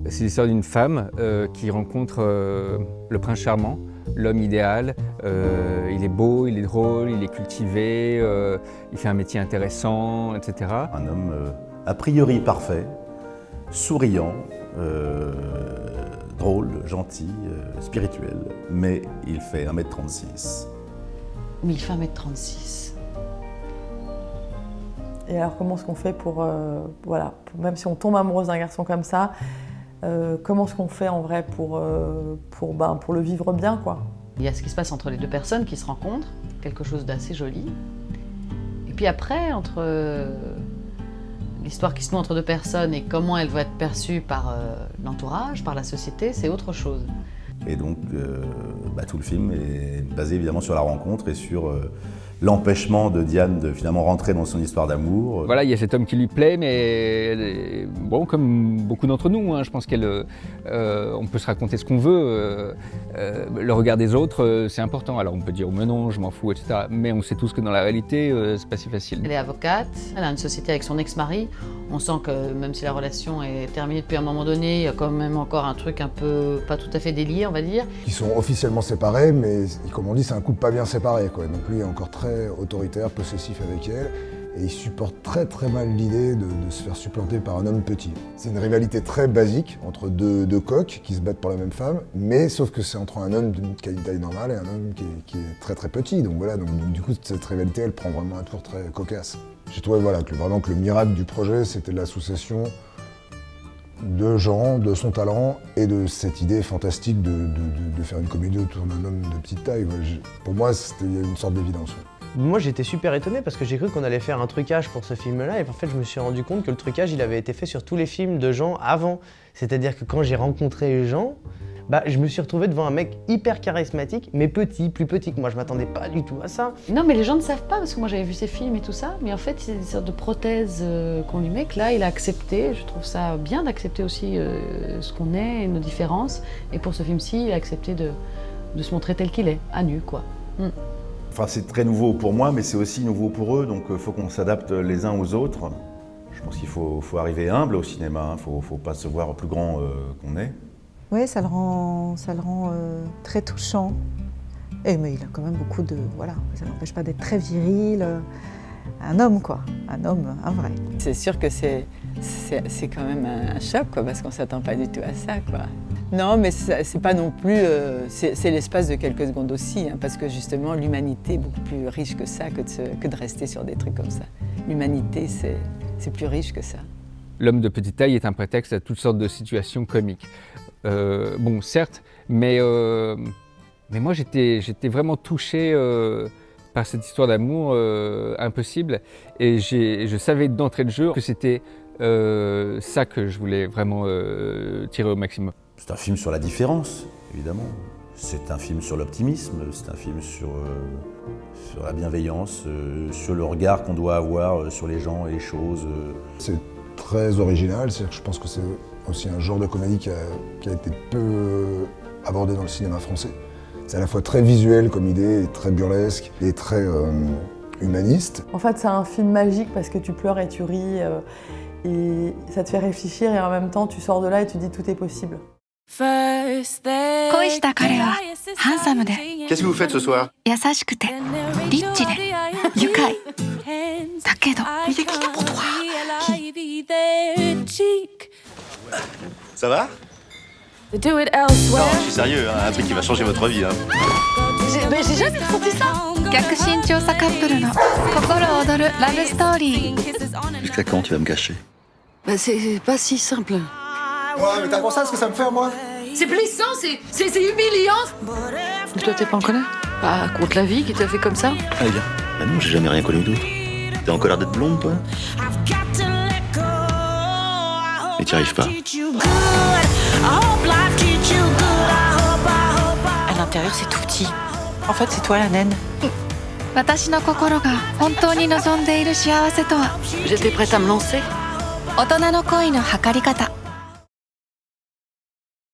C'est l'histoire d'une femme qui rencontre le prince charmant, l'homme idéal. Il est beau, il est drôle, il est cultivé, il fait un métier intéressant, etc. Un homme a priori parfait, souriant, drôle, gentil, spirituel, mais il fait 1m36. Mais il fait 1m36. Et alors comment est-ce qu'on fait pour, même si on tombe amoureuse d'un garçon comme ça, comment est-ce qu'on fait en vrai pour le vivre bien, quoi? Il y a ce qui se passe entre les deux personnes qui se rencontrent, quelque chose d'assez joli. Et puis après, entre l'histoire qui se noue entre deux personnes et comment elle va être perçue par l'entourage, par la société, c'est autre chose. Et donc, tout le film est basé évidemment sur la rencontre et sur l'empêchement de Diane de finalement rentrer dans son histoire d'amour. Voilà, il y a cet homme qui lui plaît, mais bon, comme beaucoup d'entre nous, je pense on peut se raconter ce qu'on veut. Le regard des autres, c'est important. Alors on peut dire, mais non, je m'en fous, etc. Mais on sait tous que dans la réalité, c'est pas si facile. Elle est avocate, elle a une société avec son ex-mari. On sent que même si la relation est terminée depuis un moment donné, il y a quand même encore un truc un peu pas tout à fait délié, on va dire. Ils sont officiellement séparés, mais comme on dit, c'est un couple pas bien séparé, quoi. Donc lui est encore très autoritaire, possessif avec elle, et il supporte très très mal l'idée de se faire supplanter par un homme petit. C'est une rivalité très basique entre deux coqs qui se battent pour la même femme, mais sauf que c'est entre un homme d'une taille normale et un homme qui est très très petit. Donc voilà, du coup cette rivalité elle prend vraiment un tour très cocasse. J'ai trouvé que le miracle du projet c'était l'association de Jean, de son talent et de cette idée fantastique de faire une comédie autour d'un homme de petite taille. Pour moi, il y a une sorte d'évidence. Moi, j'étais super étonné parce que j'ai cru qu'on allait faire un trucage pour ce film-là et en fait, je me suis rendu compte que le trucage, il avait été fait sur tous les films de Jean avant. C'est-à-dire que quand j'ai rencontré Jean, je me suis retrouvé devant un mec hyper charismatique, mais petit, plus petit que moi. Je m'attendais pas du tout à ça. Non, mais les gens ne savent pas, parce que moi j'avais vu ses films et tout ça, mais en fait, c'est des sortes de prothèses qu'on lui met, que là, il a accepté. Je trouve ça bien d'accepter aussi ce qu'on est et nos différences. Et pour ce film-ci, il a accepté de se montrer tel qu'il est, à nu, quoi. Enfin, c'est très nouveau pour moi, mais c'est aussi nouveau pour eux, donc il faut qu'on s'adapte les uns aux autres. Je pense qu'il faut arriver humble au cinéma, faut pas se voir plus grand qu'on est. Oui, ça le rend très touchant. Mais il a quand même beaucoup de... Voilà, ça n'empêche pas d'être très viril. Un homme, quoi. Un homme, un vrai. C'est sûr que c'est quand même un choc, quoi, parce qu'on ne s'attend pas du tout à ça, quoi. Non, mais c'est pas non plus... c'est l'espace de quelques secondes aussi, parce que justement, l'humanité est beaucoup plus riche que ça, que de rester sur des trucs comme ça. L'humanité, c'est plus riche que ça. L'homme de petite taille est un prétexte à toutes sortes de situations comiques. Bon, certes, mais moi j'étais vraiment touché par cette histoire d'amour impossible et je savais d'entrée de jeu que c'était ça que je voulais vraiment tirer au maximum. C'est un film sur la différence, évidemment. C'est un film sur l'optimisme, c'est un film sur la bienveillance, sur le regard qu'on doit avoir sur les gens et les choses. C'est très original, c'est-à-dire que je pense que c'est aussi un genre de comédie qui a été peu abordé dans le cinéma français. C'est à la fois très visuel comme idée, et très burlesque et très humaniste. En fait, c'est un film magique parce que tu pleures et tu ris et ça te fait réfléchir et en même temps, tu sors de là et tu dis tout est possible. Qu'est-ce que vous faites ce soir? Ça va? Non, je suis sérieux, un truc qui va changer votre vie. J'ai jamais ressenti ça. Jusqu'à quand tu vas me cacher? C'est pas si simple. Ouais, mais t'as pensé à ce que ça me fait, moi? C'est blessant, c'est humiliant. Toi, t'es pas en colère? Pas contre la vie qui t'a fait comme ça? Allez, viens. Bah non, j'ai jamais rien connu d'autre. T'es en colère d'être blonde, toi? Mais t'y arrives pas. À l'intérieur, c'est tout petit. En fait, c'est toi la naine. J'étais prête à me lancer. 大人の恋の測り方